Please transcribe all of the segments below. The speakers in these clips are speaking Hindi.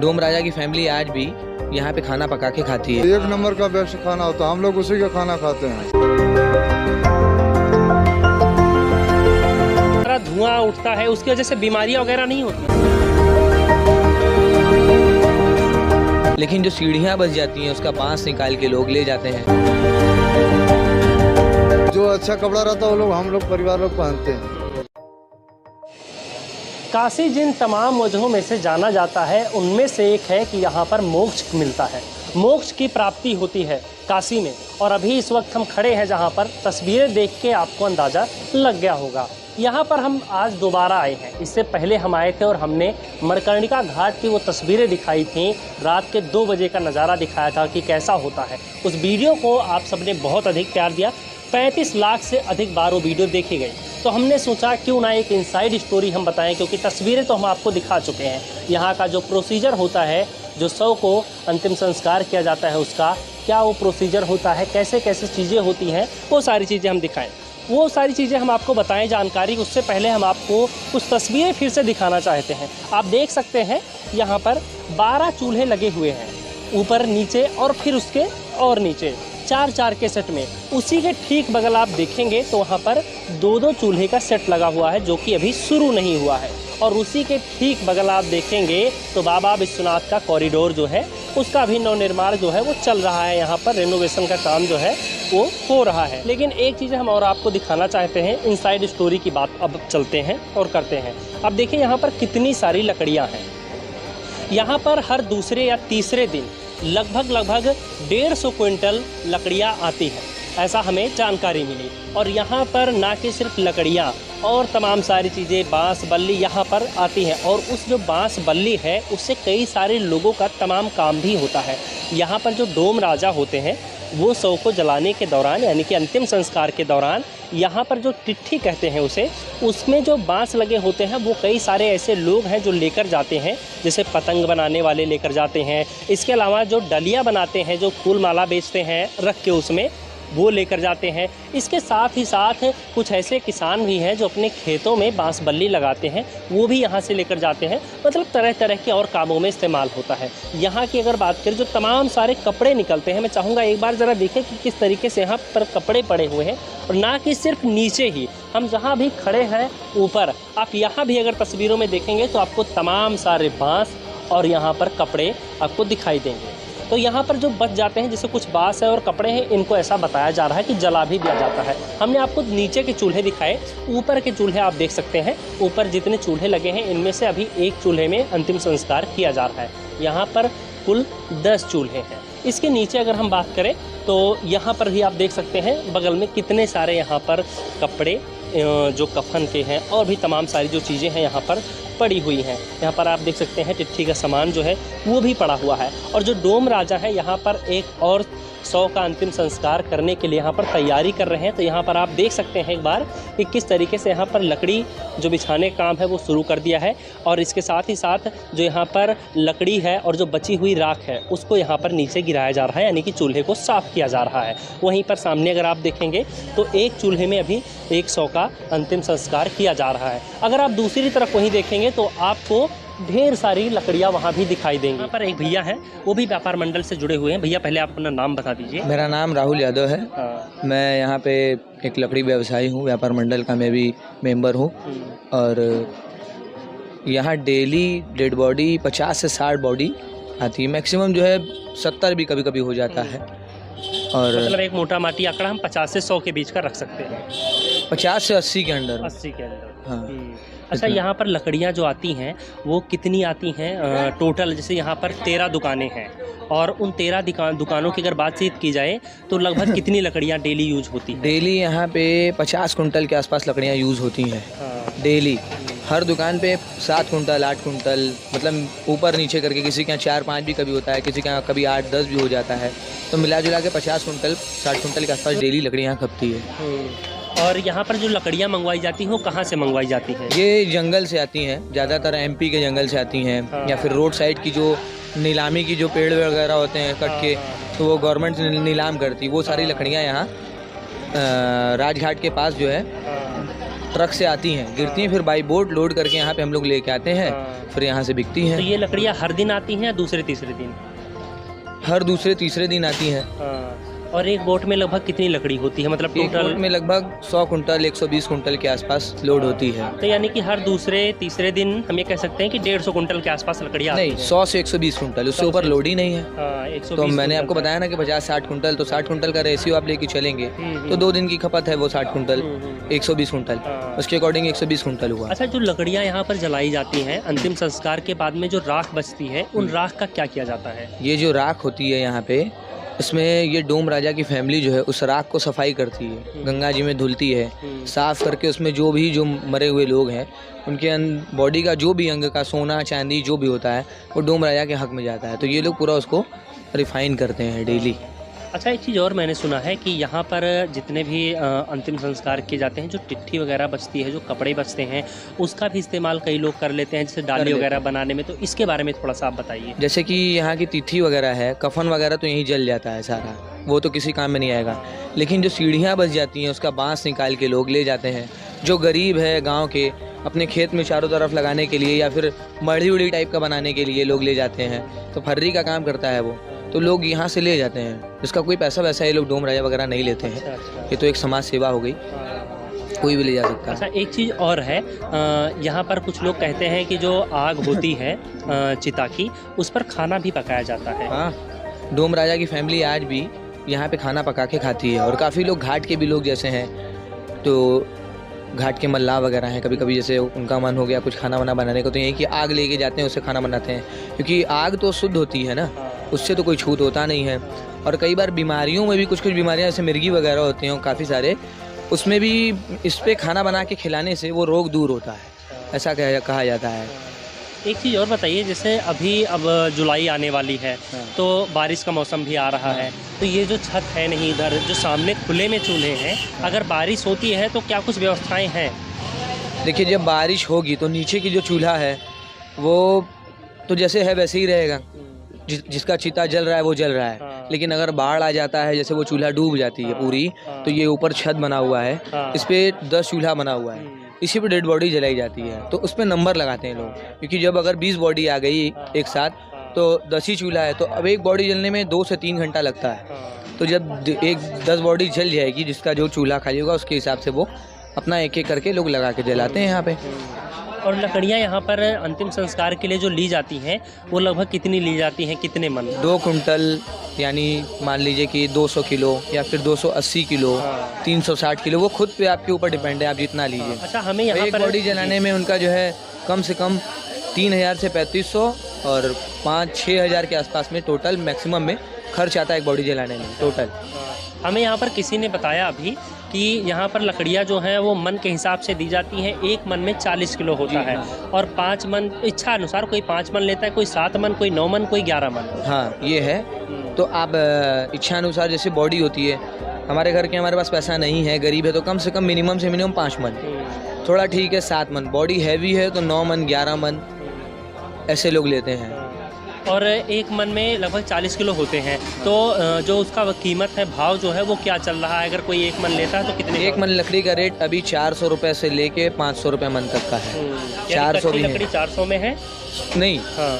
डोम राजा की फैमिली आज भी यहाँ पे खाना पका के खाती है। 1 नंबर का बेस्ट खाना होता है, हम लोग उसी का खाना खाते हैं। धुआं उठता है, उसकी वजह से बीमारियां वगैरह नहीं होती, लेकिन जो सीढ़ियाँ बच जाती हैं उसका बांस निकाल के लोग ले जाते हैं। जो अच्छा कपड़ा रहता है वो लोग हम लोग परिवार लोग पहनते हैं। काशी जिन तमाम वजहों में से जाना जाता है उनमें से एक है कि यहाँ पर मोक्ष मिलता है, मोक्ष की प्राप्ति होती है काशी में। और अभी इस वक्त हम खड़े हैं जहाँ पर तस्वीरें देख के आपको अंदाज़ा लग गया होगा। यहाँ पर हम आज दोबारा आए हैं। इससे पहले हम आए थे और हमने मणिकर्णिका घाट की वो तस्वीरें दिखाई थी, रात के 2 बजे का नज़ारा दिखाया था कि कैसा होता है। उस वीडियो को आप सबने बहुत अधिक प्यार दिया, 35 लाख से अधिक बार वो वीडियो देखी गई। तो हमने सोचा क्यों ना एक इनसाइड स्टोरी हम बताएं, क्योंकि तस्वीरें तो हम आपको दिखा चुके हैं। यहाँ का जो प्रोसीजर होता है, जो शव को अंतिम संस्कार किया जाता है उसका क्या वो प्रोसीजर होता है, कैसे कैसे चीज़ें होती हैं, वो सारी चीज़ें हम दिखाएं, वो सारी चीज़ें हम आपको बताएं जानकारी। उससे पहले हम आपको कुछ तस्वीरें फिर से दिखाना चाहते हैं। आप देख सकते हैं यहाँ पर 12 चूल्हे लगे हुए हैं, ऊपर नीचे और फिर उसके और नीचे 4-4 के सेट में। उसी के ठीक बगल आप देखेंगे तो वहाँ पर 2-2 चूल्हे का सेट लगा हुआ है जो कि अभी शुरू नहीं हुआ है। और उसी के ठीक बगल आप देखेंगे तो बाबा विश्वनाथ का कॉरिडोर जो है उसका भी नवनिर्माण जो है वो चल रहा है। यहाँ पर रेनोवेशन का काम जो है वो हो रहा है। लेकिन एक चीज़ हम और आपको दिखाना चाहते हैं, इनसाइड स्टोरी की बात अब चलते हैं और करते हैं। अब देखिए यहाँ पर कितनी सारी लकड़ियाँ हैं। यहाँ पर हर दूसरे या तीसरे दिन लगभग 150 क्विंटल लकड़ियाँ आती हैं, ऐसा हमें जानकारी मिली। और यहाँ पर ना कि सिर्फ लकड़ियाँ और तमाम सारी चीज़ें, बांस बल्ली यहाँ पर आती हैं। और उस जो बांस बल्ली है उससे कई सारे लोगों का तमाम काम भी होता है। यहाँ पर जो डोम राजा होते हैं वो शव को जलाने के दौरान यानी कि अंतिम संस्कार के दौरान यहाँ पर जो टिट्ठी कहते हैं उसे, उसमें जो बांस लगे होते हैं वो कई सारे ऐसे लोग हैं जो लेकर जाते हैं, जैसे पतंग बनाने वाले लेकर जाते हैं। इसके अलावा जो डलिया बनाते हैं, जो फूल माला बेचते हैं रख के उसमें, वो लेकर जाते हैं। इसके साथ ही साथ कुछ ऐसे किसान भी हैं जो अपने खेतों में बांस बल्ली लगाते हैं, वो भी यहाँ से लेकर जाते हैं। मतलब तरह तरह के और कामों में इस्तेमाल होता है। यहाँ की अगर बात करें, जो तमाम सारे कपड़े निकलते हैं, मैं चाहूँगा एक बार ज़रा देखें कि किस तरीके से यहाँ पर कपड़े पड़े हुए हैं। और ना कि सिर्फ नीचे ही, हम जहाँ भी खड़े हैं ऊपर, आप यहाँ भी अगर तस्वीरों में देखेंगे तो आपको तमाम सारे बाँस और यहाँ पर कपड़े आपको दिखाई देंगे। तो यहाँ पर जो बच जाते हैं, जैसे कुछ बांस है और कपड़े हैं, इनको ऐसा बताया जा रहा है कि जला भी दिया जाता है। हमने आपको नीचे के चूल्हे दिखाए, ऊपर के चूल्हे आप देख सकते हैं। ऊपर जितने चूल्हे लगे हैं इनमें से अभी एक चूल्हे में अंतिम संस्कार किया जा रहा है। यहाँ पर कुल 10 चूल्हे हैं। इसके नीचे अगर हम बात करें तो यहाँ पर भी आप देख सकते हैं बगल में कितने सारे यहाँ पर कपड़े जो कफन के हैं और भी तमाम सारी जो चीज़ें हैं यहाँ पर पड़ी हुई हैं। यहाँ पर आप देख सकते हैं टिट्ठी का सामान जो है वो भी पड़ा हुआ है। और जो डोम राजा है यहाँ पर एक और शव का अंतिम संस्कार करने के लिए यहाँ पर तैयारी कर रहे हैं। तो यहाँ पर आप देख सकते हैं एक बार कि किस तरीके से यहाँ पर लकड़ी जो बिछाने का काम है वो शुरू कर दिया है। और इसके साथ ही साथ जो यहाँ पर लकड़ी है और जो बची हुई राख है उसको यहाँ पर नीचे गिराया जा रहा है, यानी कि चूल्हे को साफ़ किया जा रहा है। वहीं पर सामने अगर आप देखेंगे तो एक चूल्हे में अभी 100 का अंतिम संस्कार किया जा रहा है। अगर आप दूसरी तरफ वहीं देखेंगे तो आपको ढेर सारी लकड़ियाँ वहाँ भी दिखाई देंगी। यहाँ पर एक भैया हैं, वो भी व्यापार मंडल से जुड़े हुए हैं। भैया पहले आप अपना नाम बता दीजिए। मेरा नाम राहुल यादव है। मैं यहाँ पे एक लकड़ी व्यवसायी हूँ, व्यापार मंडल का मैं भी मेंबर हूँ। और यहाँ डेली डेड बॉडी 50 से 60 बॉडी आती है, मैक्सिमम जो है 70 भी कभी कभी हो जाता है। और मतलब एक मोटा माटी आंकड़ा हम 50 से 100 के बीच का रख सकते हैं, 50 से 80 के अंदर। 80 के अंदर। हाँ। अच्छा, यहाँ पर लकड़ियाँ जो आती हैं वो कितनी आती हैं टोटल? जैसे यहाँ पर 13 दुकानें हैं और उन 13 दुकानों की अगर बातचीत की जाए तो लगभग कितनी लकड़ियाँ डेली यूज होती हैं? डेली यहाँ पे 50 कुंटल के आसपास लकड़ियाँ यूज़ होती हैं डेली। हर दुकान पे 7 कुंटल 8 कुंटल, मतलब ऊपर नीचे करके, किसी के यहाँ 4-5 भी कभी होता है, किसी के यहाँ कभी 8-10 भी हो जाता है। तो मिला जुला के 50 कुंटल 60 कुंटल के आसपास डेली लकड़ियाँ खपती है। और यहाँ पर जो लकड़ियाँ मंगवाई जाती हैं वो कहाँ से मंगवाई जाती हैं? ये जंगल से आती हैं, ज़्यादातर MP के जंगल से आती हैं। या फिर रोड साइड की जो नीलामी की जो पेड़ वगैरह होते हैं कट के, तो वो गवर्नमेंट नीलाम करती, वो सारी लकड़ियाँ यहाँ राजघाट के पास जो है ट्रक से आती हैं, गिरती हैं, फिर बाई बोट लोड करके यहाँ पे हम लोग लेके आते हैं, फिर यहाँ से बिकती हैं। तो ये लकड़ियाँ हर दिन आती हैं या दूसरे तीसरे दिन? हर दूसरे तीसरे दिन आती हैं। और एक बोट में लगभग कितनी लकड़ी होती है, मतलब एक टोटल? बोट में लगभग 100 कुंटल 120 कुंटल के आसपास लोड होती है। तो यानी कि हर दूसरे तीसरे दिन हम ये कह सकते हैं कि 150 कुंटल के आसपास लकड़ियाँ नहीं, 100 से 120 कुंटल, उससे ऊपर लोड ही नहीं है। 120 तो मैंने आपको बताया ना कि 50-60 कुंटल, तो 60 कुंटल का रेशियो आप लेके चलेंगे तो 2 दिन की खपत है वो 60 कुंटल 120 कुंटल, उसके अकॉर्डिंग 120 कुंटल हुआ। अच्छा, जो लकड़ियाँ यहाँ पर जलाई जाती हैं अंतिम संस्कार के बाद में जो राख बचती है, उन राख का क्या किया जाता है? ये जो राख होती है यहाँ पे, इसमें ये डोम राजा की फैमिली जो है उस राख को सफाई करती है, गंगा जी में धुलती है, साफ करके उसमें जो मरे हुए लोग हैं उनके बॉडी का जो भी अंग का सोना चांदी जो भी होता है वो डोम राजा के हक में जाता है। तो ये लोग पूरा उसको रिफाइन करते हैं डेली। अच्छा, एक चीज़ और मैंने सुना है कि यहाँ पर जितने भी अंतिम संस्कार किए जाते हैं, जो चिट्ठी वगैरह बचती है, जो कपड़े बचते हैं, उसका भी इस्तेमाल कई लोग कर लेते हैं, जैसे डाली वगैरह बनाने में। तो इसके बारे में थोड़ा सा आप बताइए। जैसे कि यहाँ की तिथि वगैरह है, कफन वगैरह तो यहीं जल जाता है सारा, वो तो किसी काम में नहीं आएगा। लेकिन जो सीढ़ियाँ बच जाती हैं उसका बाँस निकाल के लोग ले जाते हैं। जो गरीब है गाँव के, अपने खेत में चारों तरफ लगाने के लिए या फिर मढ़ी उड़ी टाइप का बनाने के लिए लोग ले जाते हैं। तो फर्री का काम करता है वो, तो लोग यहाँ से ले जाते हैं। इसका कोई पैसा वैसा ये लोग डोम राजा वगैरह नहीं लेते हैं। ये तो एक समाज सेवा हो गई, कोई भी ले जा सकता है। अच्छा, एक चीज़ और है, यहाँ पर कुछ लोग कहते हैं कि जो आग होती है चिता की, उस पर खाना भी पकाया जाता है। हाँ, डोम राजा की फैमिली आज भी यहाँ पे खाना पका के खाती है। और काफ़ी लोग घाट के भी लोग जैसे हैं, तो घाट के मल्लाह वगैरह हैं, कभी कभी जैसे उनका मन हो गया कुछ खाना वाना बनाने को, तो यहीं की आग लेके जाते हैं, उससे खाना बनाते हैं। क्योंकि आग तो शुद्ध होती है ना, उससे तो कोई छूत होता नहीं है। और कई बार बीमारियों में भी कुछ बीमारियां जैसे मिर्गी वगैरह होती हैं काफ़ी सारे, उसमें भी इस पे खाना बना के खिलाने से वो रोग दूर होता है, ऐसा कहा जाता है। एक चीज़ और बताइए, जैसे अभी अब जुलाई आने वाली है, तो बारिश का मौसम भी आ रहा है, तो ये जो छत है नहीं, इधर जो सामने खुले में चूल्हे हैं, अगर बारिश होती है तो क्या कुछ व्यवस्थाएं हैं? देखिए, जब बारिश होगी तो नीचे की जो चूल्हा है वो तो जैसे है वैसे ही रहेगा, जिसका चिता जल रहा है वो जल रहा है। लेकिन अगर बाढ़ आ जाता है, जैसे वो चूल्हा डूब जाती है पूरी, तो ये ऊपर छत बना हुआ है, इस पे 10 चूल्हा बना हुआ है, इसी पे डेड बॉडी जलाई जाती है। तो उस पे नंबर लगाते हैं लोग, क्योंकि जब अगर 20 बॉडी आ गई एक साथ तो 10 ही चूल्हा है, तो अब एक बॉडी जलने में 2 से 3 घंटा लगता है। तो जब 10 बॉडी जल जाएगी, जिसका जो चूल्हा खाली होगा उसके हिसाब से वो अपना एक एक करके लोग लगा के जलाते हैं यहाँ पे। और लकड़ियाँ यहाँ पर अंतिम संस्कार के लिए जो ली जाती हैं, वो लगभग कितनी ली जाती हैं, कितने मन? 2 कुंटल, यानी मान लीजिए कि 200 किलो या फिर 280 किलो, 360 किलो, वो खुद पे आपके ऊपर डिपेंड है, आप जितना लीजिए। अच्छा, हमें यहाँ एक पर बॉडी जलाने में उनका जो है कम से कम 3000 से 3500 और 5-6 हज़ार के आसपास में टोटल मैक्सिमम में खर्च आता है एक बॉडी जलाने में टोटल। हमें यहाँ पर किसी ने बताया अभी कि यहाँ पर लकड़ियाँ जो हैं वो मन के हिसाब से दी जाती हैं। एक मन में 40 किलो होता है, और 5 मन इच्छा अनुसार, कोई 5 मन लेता है, कोई 7 मन, कोई 9 मन, कोई 11 मन। हाँ, ये है। तो आप इच्छा अनुसार, जैसे बॉडी होती है, हमारे घर के, हमारे पास पैसा नहीं है, गरीब है, तो कम से कम मिनिमम से मिनिमम 5 मन, थोड़ा ठीक है 7 मन, बॉडी हैवी है तो 9 मन 11 मन ऐसे लोग लेते हैं। और एक मन में लगभग 40 किलो होते हैं, तो जो उसका कीमत है, भाव जो है वो क्या चल रहा है? अगर कोई एक मन लेता है तो कितने? एक मन लकड़ी का रेट अभी 400 रुपये से लेके 500 रुपये मन तक का है। 400 भी लकड़ी 400 में है? नहीं, हाँ,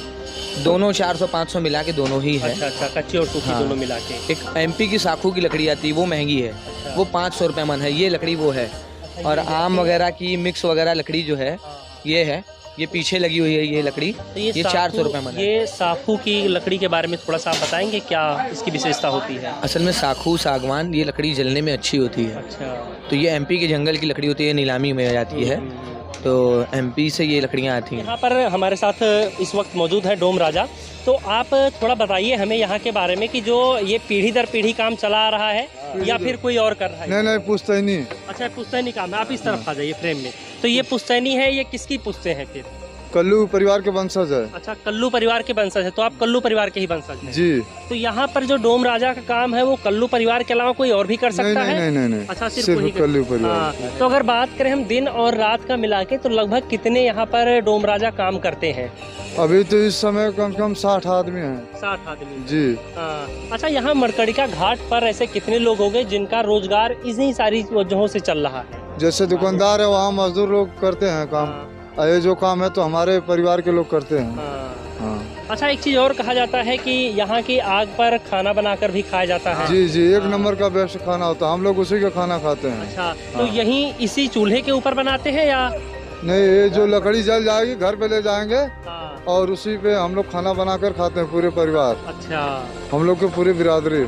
दोनों 400-500 मिला के दोनों ही है। अच्छा, कच्ची और सूखी दोनों मिला के। एक MP की साखू की लकड़ी आती है, वो महंगी है, वो 500 रुपये मन है, ये लकड़ी वो है। और आम वगैरह की मिक्स वगैरह लकड़ी जो है ये है, ये पीछे लगी हुई है ये लकड़ी, तो ये 400 रुपये मन है। ये साखू की लकड़ी के बारे में थोड़ा सा आप बताएंगे, क्या इसकी विशेषता होती है? असल में साखू सागवान ये लकड़ी जलने में अच्छी होती है। अच्छा, तो ये MP के जंगल की लकड़ी होती है, नीलामी में जाती है, तो MP से ये लकड़ियाँ आती हैं। यहाँ पर हमारे साथ इस वक्त मौजूद है डोम राजा, तो आप थोड़ा बताइए हमें यहाँ के बारे में कि जो ये पीढ़ी दर पीढ़ी काम चला आ रहा है या फिर कोई और कर रहा है? नहीं, पुश्तैनी। अच्छा, पुश्तैनी काम है। आप इस तरफ आ जाइए फ्रेम में। तो ये पुश्तैनी है, ये किसकी पुश्ते हैं फिर? कल्लू परिवार के वंशज है। अच्छा, कल्लू परिवार के वंशज है, तो आप कल्लू परिवार के ही वंशज हैं? जी। तो यहाँ पर जो डोम राजा का काम है वो कल्लू परिवार के अलावा कोई और भी कर सकता है? नहीं। अच्छा, सिर्फ वही कल्लू परिवार। हाँ, तो अगर बात करें हम दिन और रात का मिला के, तो लगभग कितने यहाँ पर डोम राजा काम करते हैं? अभी तो इस समय कम से कम 60 आदमी हैं। 60 आदमी जी। अच्छा, यहाँ मरकड़िका घाट पर ऐसे कितने लोग हो गए जिनका रोजगार इन्हीं सारी वजहों से चल रहा है? जैसे दुकानदार है वहाँ मजदूर लोग करते हैं काम, और ये जो काम है तो हमारे परिवार के लोग करते हैं। हाँ। अच्छा, एक चीज़ और कहा जाता है कि यहाँ की आग पर खाना बनाकर भी खाया जाता है। जी जी, एक नंबर का बेस्ट खाना होता है, हम लोग उसी का खाना खाते हैं। अच्छा, तो यहीं इसी चूल्हे के ऊपर बनाते हैं या नहीं, ये जो लकड़ी जल जाएगी घर पे ले जाएंगे और उसी पे हम लोग खाना बनाकर खाते हैं पूरे परिवार। अच्छा, हम लोग के पूरी बिरादरी।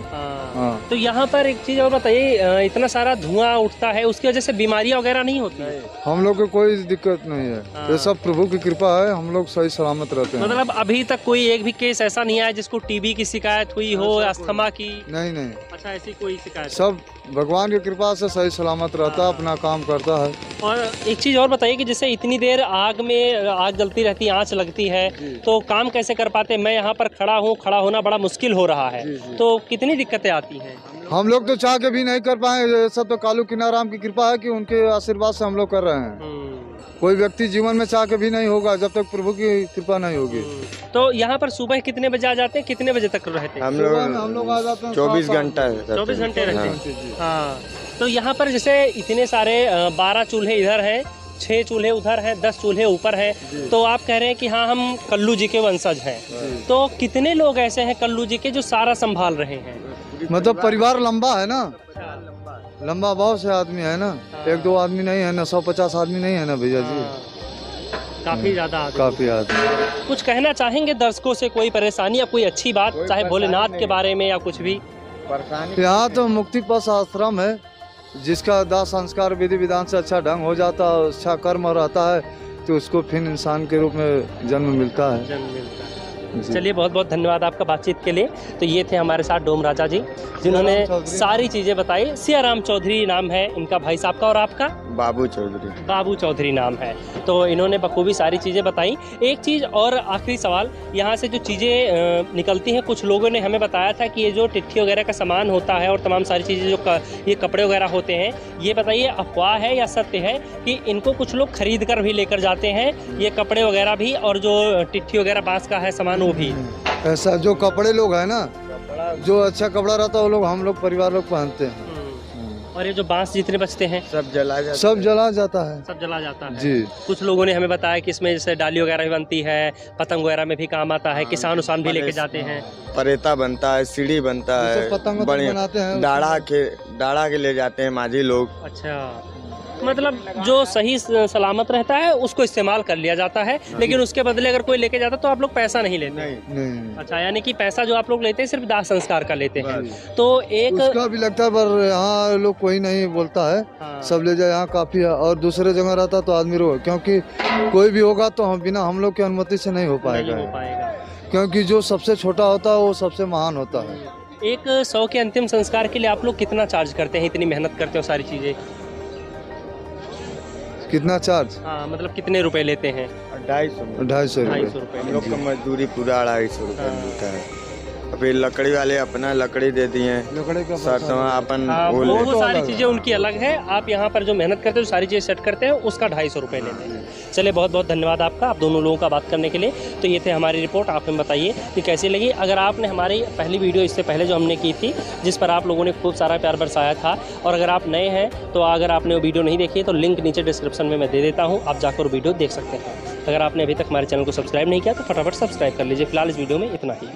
हाँ। तो यहाँ पर एक चीज़ और बताइए, इतना सारा धुआं उठता है, उसकी वजह से बीमारियाँ वगैरह नहीं होती? हम लोग को कोई दिक्कत नहीं है, ये सब प्रभु की कृपा है, हम लोग सही सलामत रहते हैं। मतलब अभी तक कोई एक भी केस ऐसा नहीं आया जिसको टीबी की शिकायत हुई हो, अस्थमा की? नहीं नहीं। अच्छा, ऐसी कोई शिकायत? सब भगवान की कृपा से सही सलामत रहता है, अपना काम करता है। और एक चीज़ और बताइए कि जैसे इतनी देर आग में आग जलती रहती है, आँच लगती है, तो काम कैसे कर पाते? मैं यहाँ पर खड़ा हूँ, खड़ा होना बड़ा मुश्किल हो रहा है, तो कितनी दिक्कतें आती हैं? हम लोग तो चाह के भी नहीं कर पाए, ये सब तो कालू किनाराम की कृपा है कि उनके आशीर्वाद से हम लोग कर रहे हैं। कोई व्यक्ति जीवन में चाह के भी नहीं होगा जब तक प्रभु की कृपा नहीं होगी। तो यहाँ पर सुबह कितने बजे आ जाते हैं, कितने बजे तक रहते हैं? हम लोग आ जाते हैं 24 घंटा 24 घंटे रहते हैं। हाँ, तो यहाँ पर जैसे इतने सारे 12 चूल्हे इधर हैं, 6 चूल्हे उधर हैं, 10 चूल्हे ऊपर हैं, तो आप कह रहे हैं कि हाँ हम कल्लू जी के वंशज हैं, तो कितने लोग ऐसे हैं कल्लू जी के जो सारा संभाल रहे हैं? मतलब परिवार लंबा है ना, लंबा बहुत से आदमी है ना, 1-2 आदमी नहीं है ना, 150 आदमी नहीं है ना भैया जी, काफी ज्यादा आदमी। काफी आदमी। कुछ कहना चाहेंगे दर्शकों से, कोई परेशानी या कोई अच्छी बात, चाहे भोलेनाथ के बारे में या कुछ भी? यहाँ तो मुक्ति पथ आश्रम है, जिसका दाह संस्कार विधि विधान से अच्छा ढंग हो जाता है, अच्छा कर्म रहता है, तो उसको फिर इंसान के रूप में जन्म मिलता है। चलिए, बहुत बहुत धन्यवाद आपका बातचीत के लिए। तो ये थे हमारे साथ डोम राजा जी, जिन्होंने सारी चीज़ें बताई। सियाराम चौधरी नाम है इनका भाई साहब का, और आपका? बाबू चौधरी। बाबू चौधरी नाम है। तो इन्होंने बखूबी सारी चीज़ें बताई। एक चीज़ और आखिरी सवाल, यहाँ से जो चीज़ें निकलती हैं, कुछ लोगों ने हमें बताया था कि ये जो टिट्ठी वगैरह का सामान होता है और तमाम सारी चीज़ें जो ये कपड़े वगैरह होते हैं, ये बताइए अफवाह है या सत्य है कि इनको कुछ लोग खरीद कर भी लेकर जाते हैं, ये कपड़े वगैरह भी, और जो टिट्ठी वगैरह बांस का है सामान वो भी? ऐसा जो कपड़े लोग है ना, जो अच्छा कपड़ा रहता है वो लोग हम लोग परिवार लोग पहनते हैं। और ये जो बांस जितने बचते हैं सब जला जाता सब जला जाता है। सब जला जाता है जी। कुछ लोगों ने हमें बताया कि इसमें जैसे डाली वगैरह भी बनती है, पतंग वगैरह में भी काम आता है, किसान उसान भी लेके जाते हैं, परेता बनता है, सीढ़ी बनता है, पतंग बनाते हैं, डाड़ा के ले जाते हैं माझी लोग। अच्छा, मतलब जो सही सलामत रहता है उसको इस्तेमाल कर लिया जाता है, लेकिन उसके बदले अगर कोई लेके जाता तो आप लोग पैसा नहीं लेते? नहीं। अच्छा, यानी कि पैसा जो आप लोग लेते हैं सिर्फ दाह संस्कार का लेते हैं। तो एक उसका भी लगता है, पर यहाँ लोग कोई नहीं बोलता है। हाँ। सब ले जाए, यहाँ काफी है, और दूसरे जगह रहता तो आदमी रो, क्योंकि कोई भी होगा तो हम बिना हम लोग की अनुमति से नहीं हो पाएगा, क्योंकि जो सबसे छोटा होता है वो सबसे महान होता है। एक 100 के अंतिम संस्कार के लिए आप लोग कितना चार्ज करते हैं? इतनी मेहनत करते हो सारी चीजें, कितना चार्ज? हाँ, मतलब कितने रुपए लेते हैं? 250 रुपए। हम लोग का मजदूरी पूरा 250 रुपये मिलता है। फिर लकड़ी वाले अपना लकड़ी दे दिए, लकड़ी का अपन वो सारी चीज़ें उनकी अलग है। आप यहाँ पर जो मेहनत करते हो, जो सारी चीज़ें सेट करते हैं, उसका 250 रुपये लेते हैं। चलिए, बहुत बहुत धन्यवाद आपका, आप दोनों लोगों का बात करने के लिए। तो ये थे हमारी रिपोर्ट, आप हमें बताइए कि कैसी लगी। अगर आपने हमारी पहली वीडियो इससे पहले जो हमने की थी, जिस पर आप लोगों ने खूब सारा प्यार बरसाया था, और अगर आप नए हैं तो अगर आपने वो वीडियो नहीं देखी तो लिंक नीचे डिस्क्रिप्शन में मैं दे देता हूँ, आप जाकर वीडियो देख सकते हैं। अगर आपने अभी तक हमारे चैनल को सब्सक्राइब नहीं किया तो फटाफट सब्सक्राइब कर लीजिए। फिलहाल इस वीडियो में इतना ही।